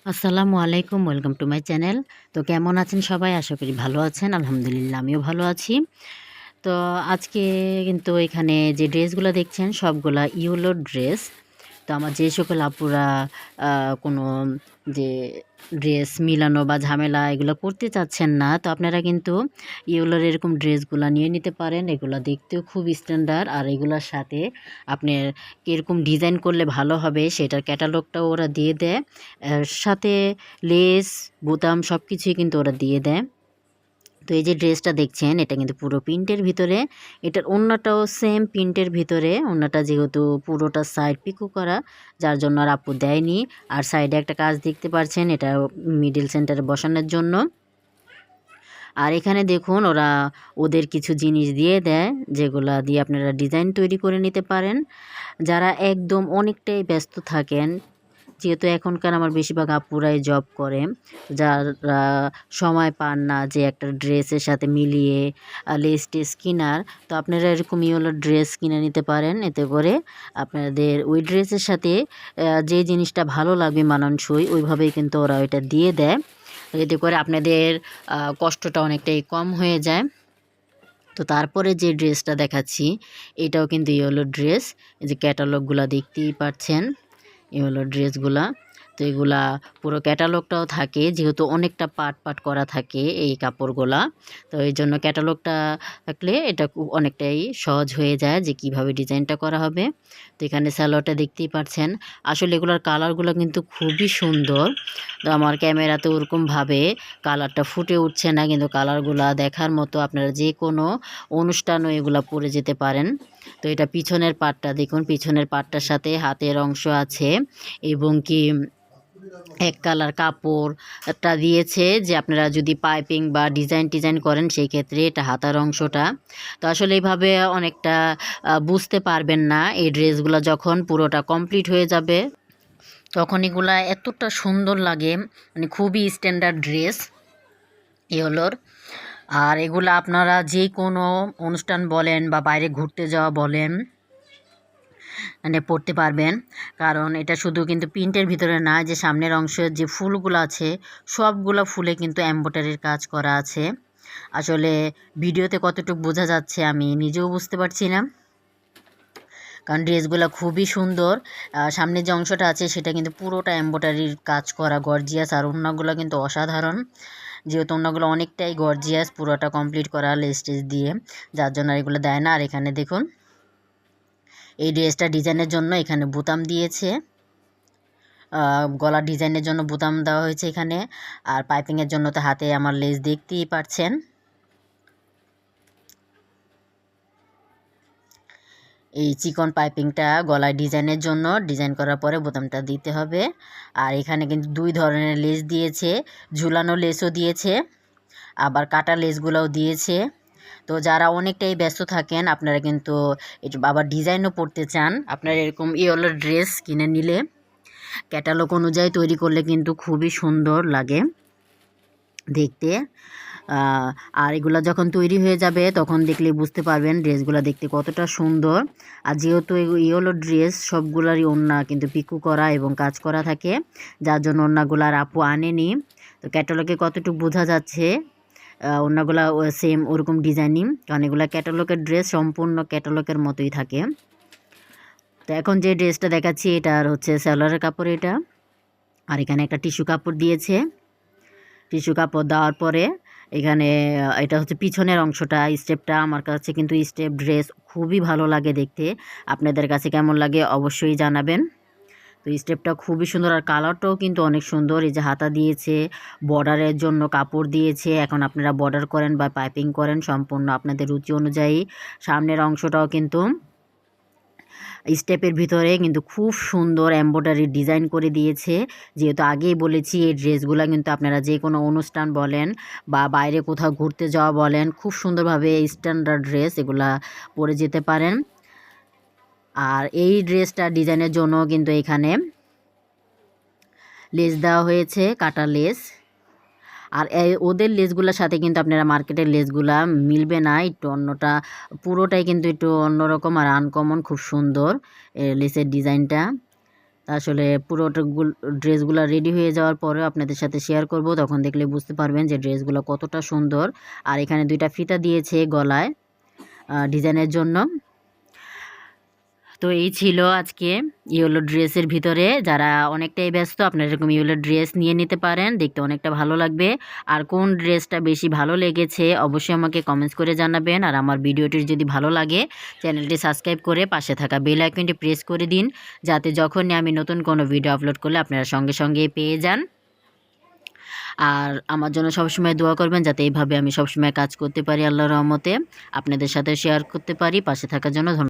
আসসালামু আলাইকুম, welcome to my channel. তো কেমন আছেন সবাই? আশা করি ভালো আছেন। আলহামদুলিল্লাহ আমিও ভালো আছি। তো আজকে কিন্তু এখানে যে ড্রেসগুলো দেখছেন সবগুলা ইয়েলো ড্রেস। তো আমার যে সকল আপুরা কোনো যে ড্রেস মিলানো বা ঝামেলা এগুলো করতে চাচ্ছেন না, তো আপনারা কিন্তু ইয়েলোর এরকম ড্রেসগুলো নিয়ে নিতে পারেন। এগুলো দেখতেও খুব স্ট্যান্ডার্ড, আর এগুলোর সাথে আপনার কীরকম ডিজাইন করলে ভালো হবে সেটার ক্যাটালগটাও ওরা দিয়ে দেয়। সাথে লেস, বোতাম সব কিছুই কিন্তু ওরা দিয়ে দেয়। তো এই যে ড্রেসটা দেখছেন এটা কিন্তু পুরো প্রিন্টের ভিতরে, এটার ওড়নাটাও সেম প্রিন্টের ভিতরে। ওড়নাটা যেহেতু পুরোটা সাইড পিকো করা, যার জন্য আর আপু দেয়নি। আর সাইডে একটা কাজ দেখতে পাচ্ছেন, এটা মিডল সেন্টারে বসানোর জন্য। আর এখানে দেখুন ওরা ওদের কিছু জিনিস দিয়ে দেয়, যেগুলা দিয়ে আপনারা ডিজাইন তৈরি করে নিতে পারেন। যারা একদম অনেকটাই ব্যস্ত থাকেন, যেহেতু এখনকার আমার বেশিরভাগ আপুরাই জব করে, যারা সময় পান না যে একটা ড্রেসের সাথে মিলিয়ে লেস টেস কেনার, তো আপনারা এরকম হলো ড্রেস কিনে নিতে পারেন। এতে করে আপনাদের ওই ড্রেসের সাথে যে জিনিসটা ভালো লাগবে মানানসই, ওইভাবেই কিন্তু ওরা ওইটা দিয়ে দেয়। এতে করে আপনাদের কষ্টটা অনেকটাই কম হয়ে যায়। তো তারপরে যে ড্রেসটা দেখাচ্ছি এটাও কিন্তু ইয়েলো ড্রেস। এই যে ক্যাটালগুলো দেখতেই পাচ্ছেন, এই হলো ড্রেসগুলা। তো এগুলা পুরো ক্যাটালগটাও থাকে, যেহেতু অনেকটা পার্ট পার্ট করা থাকে এই কাপড়গুলা। তো এই জন্য ক্যাটালগটা থাকলে এটা অনেকটাই সহজ হয়ে যায় যে কিভাবে ডিজাইনটা করা হবে। তো এখানে স্যালোয়ারটা দেখতেই পাচ্ছেন। আসলে এগুলোর কালারগুলো কিন্তু খুবই সুন্দর। তো আমার ক্যামেরাতে ওরকমভাবে কালারটা ফুটে উঠছে না, কিন্তু কালারগুলা দেখার মতো। আপনারা যে কোনো অনুষ্ঠানও এগুলা পরে যেতে পারেন। তো এটা পিছনের পাটটা দেখুন, পিছনের পাটটার সাথে হাতের অংশ আছে, এবং কি এক কালার কাপড়টা দিয়েছে, যে আপনারা যদি পাইপিং বা ডিজাইন করেন সেই ক্ষেত্রে এটা হাতার অংশটা। তো আসলে এইভাবে অনেকটা বুঝতে পারবেন না। এই ড্রেসগুলো যখন পুরোটা কমপ্লিট হয়ে যাবে তখন এগুলা এতটা সুন্দর লাগে, মানে খুবই স্ট্যান্ডার্ড ড্রেস ইয়েলোর। আর এগুলা আপনারা যে কোনো অনুষ্ঠান বলেন বা বাইরে ঘুরতে যাওয়া বলেন, মানে পড়তে পারবেন। কারণ এটা শুধু কিন্তু প্রিন্টের ভিতরে না, যে সামনের অংশের যে ফুলগুলো আছে সবগুলো ফুলে কিন্তু এমব্রয়ডারির কাজ করা আছে। আসলে ভিডিওতে কতটুকু বোঝা যাচ্ছে আমি নিজেও বুঝতে পারছি না, কারণ ড্রেসগুলো খুবই সুন্দর। সামনে যে অংশটা আছে সেটা কিন্তু পুরোটা এমব্রয়ডারির কাজ করা, গর্জিয়াস। আর ওড়নাগুলো কিন্তু অসাধারণ, যেহেতু ওড়নাগুলো অনেকটাই গর্জিয়াস, পুরোটা কমপ্লিট করা লেস টেস দিয়ে, যার জন্য এগুলো দেয় না। আর এখানে দেখুন এই ড্রেসটা ডিজাইনের জন্য এখানে বোতাম দিয়েছে, গলার ডিজাইনের জন্য বোতাম দেওয়া হয়েছে এখানে। আর পাইপিংয়ের জন্য তো হাতে আমার লেস দেখতেই পাচ্ছেন। এই চিকন পাইপিংটা গলায় ডিজাইনের জন্য, ডিজাইন করার পরে বোতামটা দিতে হবে। আর এখানে কিন্তু দুই ধরনের লেস দিয়েছে, ঝুলানো লেসও দিয়েছে, আবার কাটা লেসগুলোও দিয়েছে। তো যারা অনেকটাই ব্যস্ত থাকেন, আপনারা কিন্তু একটু আবার ডিজাইনও পড়তে চান, আপনারা এরকম ইয়েলো ড্রেস কিনে নিলে ক্যাটালগ অনুযায়ী তৈরি করলে কিন্তু খুবই সুন্দর লাগে দেখতে। আর এগুলো যখন তৈরি হয়ে যাবে তখন দেখলে বুঝতে পারবেন ড্রেসগুলো দেখতে কতটা সুন্দর। আর যেহেতু ইয়েলো ড্রেস সবগুলারই ওড়না কিন্তু পিকু করা এবং কাজ করা থাকে, যার জন্য ওড়নাগুলার আপু আনেনি। তো ক্যাটালগে কতটুকু বোঝা যাচ্ছে ওড়নাগুলা সেম ওরকম ডিজাইনিং, কারণ এগুলো ক্যাটালগের ড্রেস সম্পূর্ণ ক্যাটালগের মতোই থাকে। তো এখন যে ড্রেসটা দেখাচ্ছি এটার হচ্ছে সালোয়ারের কাপড় এটা। আর এখানে একটা টিস্যু কাপড় দিয়েছে। টিস্যু কাপড় দেওয়ার পরে এখানে এটা হচ্ছে পিছনের অংশটা, স্টেপটা। আমার কাছে কিন্তু স্টেপ ড্রেস খুবই ভালো লাগে দেখতে, আপনাদের কাছে কেমন লাগে অবশ্যই জানাবেন। তো স্টেপটা খুবই সুন্দর, আর কালারটাও কিন্তু অনেক সুন্দর। এই যে হাতা দিয়েছে, বর্ডারের জন্য কাপড় দিয়েছে। এখন আপনারা বর্ডার করেন বা পাইপিং করেন সম্পূর্ণ আপনাদের রুচি অনুযায়ী। সামনের অংশটাও কিন্তু স্টেপের ভিতরে কিন্তু খুব সুন্দর এমব্রয়ডারি ডিজাইন করে দিয়েছে। যেহেতু আগেই বলেছি এই ড্রেসগুলো কিন্তু আপনারা যে কোনো অনুষ্ঠান বলেন বা বাইরে কোথাও ঘুরতে যাওয়া বলেন, খুব সুন্দরভাবে স্ট্যান্ডার্ড ড্রেস এগুলা পরে যেতে পারেন। আর এই ড্রেসটা ডিজাইনের জন্য কিন্তু এখানে লেস দেওয়া হয়েছে, কাটা লেস। আর ওদের লেসগুলোর সাথে কিন্তু আপনারা মার্কেটের লেসগুলা মিলবে না, একটু অন্যটা, পুরোটাই কিন্তু একটু অন্যরকম আর আনকমন, খুব সুন্দর লেসের ডিজাইনটা। আসলে পুরোটা ড্রেসগুলো রেডি হয়ে যাওয়ার পরেও আপনাদের সাথে শেয়ার করব, তখন দেখলে বুঝতে পারবেন যে ড্রেসগুলো কতটা সুন্দর। আর এখানে 2টা ফিতা দিয়েছে গলায় ডিজাইনের জন্য। তো এই ছিল আজকে ইয়েলো ড্রেসের ভিতরে। যারা অনেকটাই ব্যস্ত, আপনারা এরকম ইয়েলো ড্রেস নিয়ে নিতে পারেন, দেখতে অনেকটা ভালো লাগবে। আর কোন ড্রেসটা বেশি ভালো লেগেছে অবশ্যই আমাকে কমেন্টস করে জানাবেন। আর আমার ভিডিওটি যদি ভালো লাগে চ্যানেলটি সাবস্ক্রাইব করে পাশে থাকা বেল আইকনটি প্রেস করে দিন, যাতে যখনই আমি নতুন কোনো ভিডিও আপলোড করলে আপনারা সঙ্গে সঙ্গে পেয়ে যান। আর আমার জন্য সবসময় দোয়া করবেন, যাতে এইভাবে আমি সবসময় কাজ করতে পারি আল্লাহর রহমতে, আপনাদের সাথে শেয়ার করতে পারি। পাশে থাকার জন্য ধন্যবাদ।